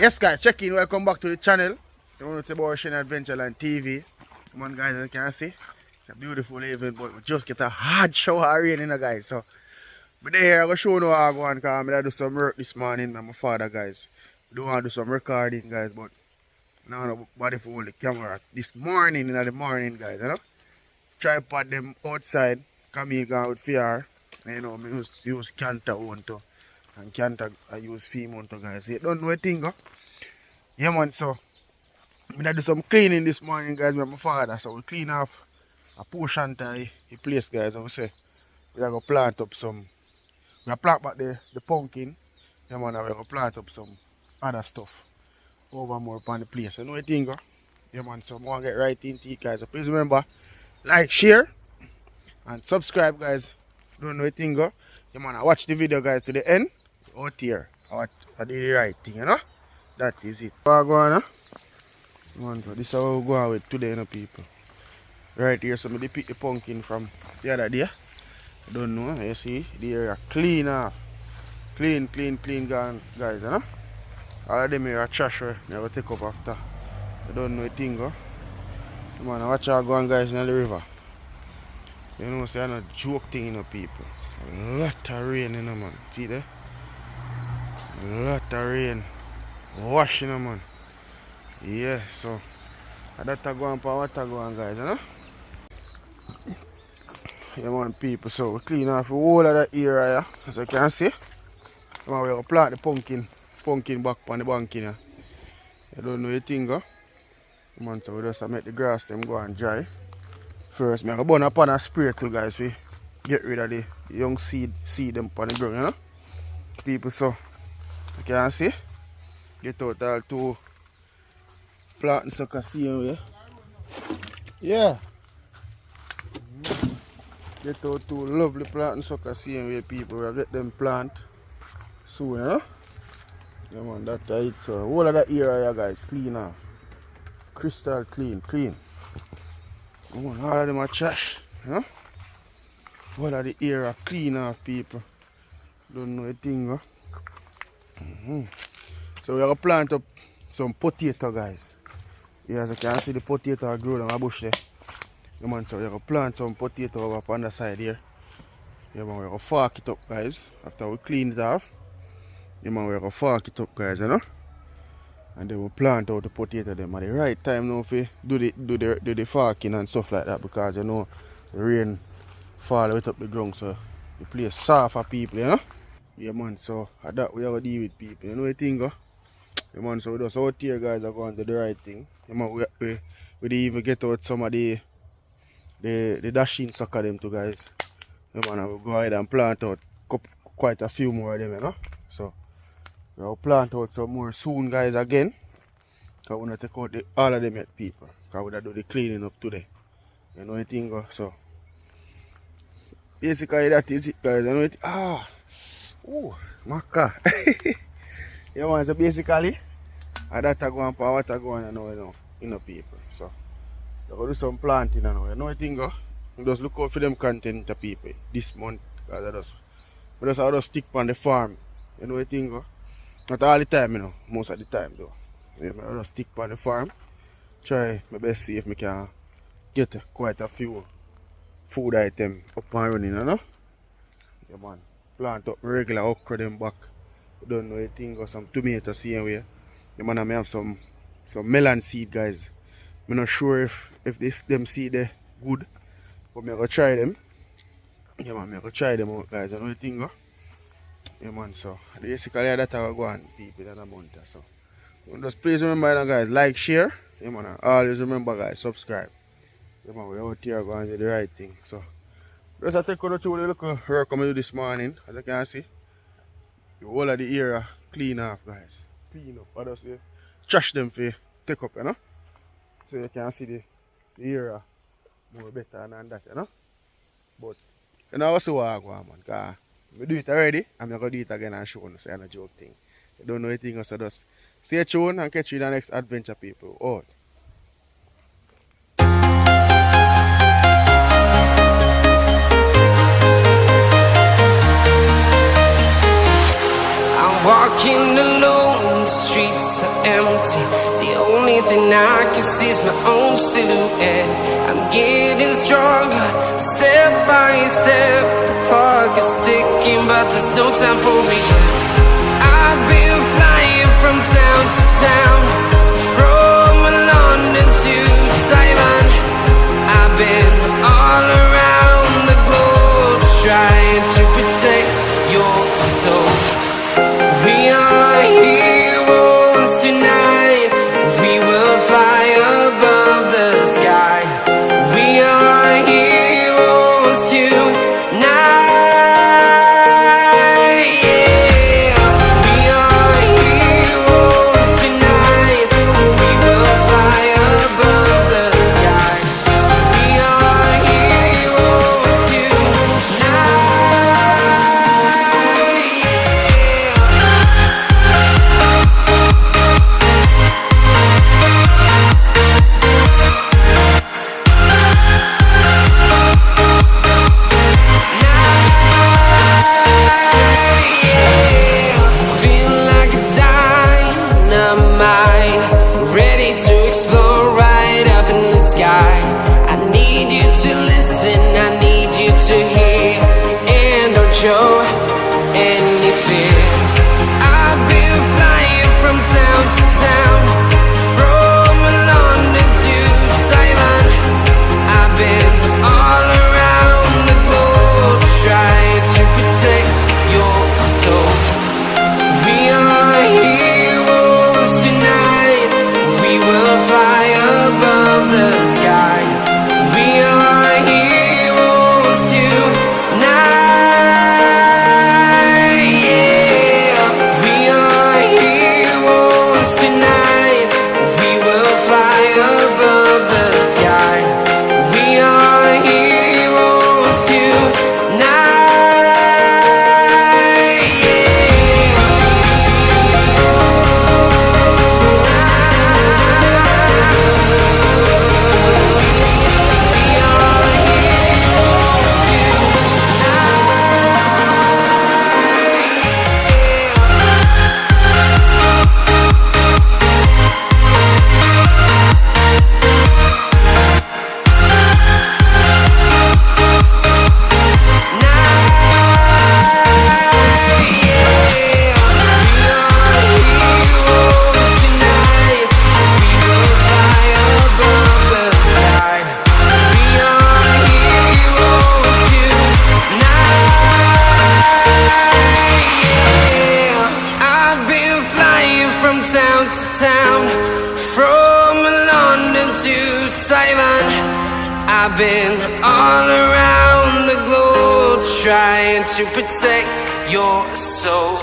Yes guys, check in, welcome back to the channel. You want to say about Ocean Adventureland TV. Come on guys, as you can see, it's a beautiful evening, but we just get a hard shower of rain, you know guys. So, but here I'm going to show you how I go on, because I'm going to do some work this morning with my father guys. We don't want to do some recording guys, but now nobody for hold the camera. This morning, in the morning guys, you know. Tripod them outside, come here going with fear. You know, I use canter one too. And can't I use female to guys. You don't know a thing, huh? Yeah man, so I'm gonna do some cleaning this morning guys with my father. So we clean off a portion of the place guys. I would say we're gonna plant up some, we're gonna plant back the pumpkin. Yeah man, we're gonna plant up some other stuff over more upon the place. You know a thing, huh? Yeah man, so I'm gonna get right into it guys. So please remember, like, share and subscribe guys. Don't know a thing, huh? Yeah man, I watch the video guys to the end. Out here, I did the right thing, you know? That is it. So this is how we go on with today, you know, people. Right here, so I pick the pumpkin from the other day. I don't know, you see, the area clean off. Clean gone, guys, you know? All of them here are trash, I will take up after. I don't know a thing, huh? Come on, watch how go on, guys, in the river. You know, it's not a joke thing, you know, people. A lot of rain, you know, man. See there? A lot of rain. Washing them, man. Yeah, so that's go on for water go on, guys, you know? Yeah, man, people. So we clean off the whole of that area, as you can see. We're going to plant the pumpkin back on the bank, you know. You don't know your thing, huh? Man, so we just make the grass them go and dry. First, I'm going to burn upon a spray too, guys. We get rid of the young seed them on the ground, you know? People, so you can see, get out all two planting sucker same way. Yeah. Get out two lovely planting sucker same way, people. We'll get them plant soon, you know? Yeah man, that's it. So all of that area guys, clean off. Crystal clean. Come on, all of them are trash, you know? All of the area clean off, people. Don't know a thing, huh? So we're going to plant up some potato guys. Yeah, as you can see the potato are growing on a bush there. Yeah man, so we're going to plant some potato over on the side here. Yeah man, we're going to fork it up guys. After we clean it off. Yeah man, we're going to fork it up guys, you know. And then we'll plant out the potato them at the right time now if we do the forking and stuff like that, because you know the rain fall right up the ground, so the place soft for people, you know. Yeah man, so at that we have to deal with people, you know the thing, huh? Yeah man, so we just out here guys are going to do the right thing. Yeah man, we didn't even get out some of the dashing sucker them too guys. Yeah man, we'll go ahead and plant out quite a few more of them, you know. So we'll plant out some more soon guys again. Because we want to take out all of them yet people. Because we're going to do the cleaning up today. You know the thing, huh? So basically that is it guys, you know it. Oh, my car. Yeah man, so basically that go on for water go on, you know people. So we're going to do some planting, you know the thing, huh? Just look out for them content to people this month, because I just stick on the farm, you know the thing, huh? Not all the time, you know, most of the time though. Yeah, I just stick on the farm, try my best see if I can get quite a few food items up and running, you know? Yeah man, plant up my regular okra them back. You don't know anything, or some tomatoes same way. Yeah man, I may have some melon seed guys. I'm not sure if them seed are good, but I'm gonna try them. Yeah man, I'm gonna try them out guys, you know anything, huh? Yeah man, so basically that's how I go on people in a month or so. Just please remember guys, like, share. Yeah man, always remember guys, subscribe. Yeah man, we're out here going to do the right thing. So just I take you through the little work I'm do this morning. As you can see, the whole of the area clean off guys. Clean up. I just trash them for take up, you know. So you can see the area more better than that, you know. But you know also what I go on, man. Because I do it already, I'm going to do it again and show you, so it's a joke thing. You don't know anything, so just stay tuned and catch you in the next adventure, people. Out. I'm walking alone, the streets sees my own silhouette. I'm getting stronger, step by step. The clock is ticking, but there's no time for regrets. I've been flying from town to town, from London to Taiwan. I've been all around the globe, trying to protect your soul. We are heroes tonight. We will fly above the sky. We are heroes tonight. Yeah. We are heroes tonight. We will fly above the sky. We are heroes to explore right up in the sky. I need you to listen, I need you to hear, and don't show any fear. I've been flying from town to town, from London to Taiwan. I've been all around the globe, trying to protect your soul. We are heroes tonight. We will fly above the sky. We are heroes tonight. Yeah. We are heroes tonight. We will fly above the sky. We are heroes tonight. Town to town, from London to Taiwan. I've been all around the globe, trying to protect your soul.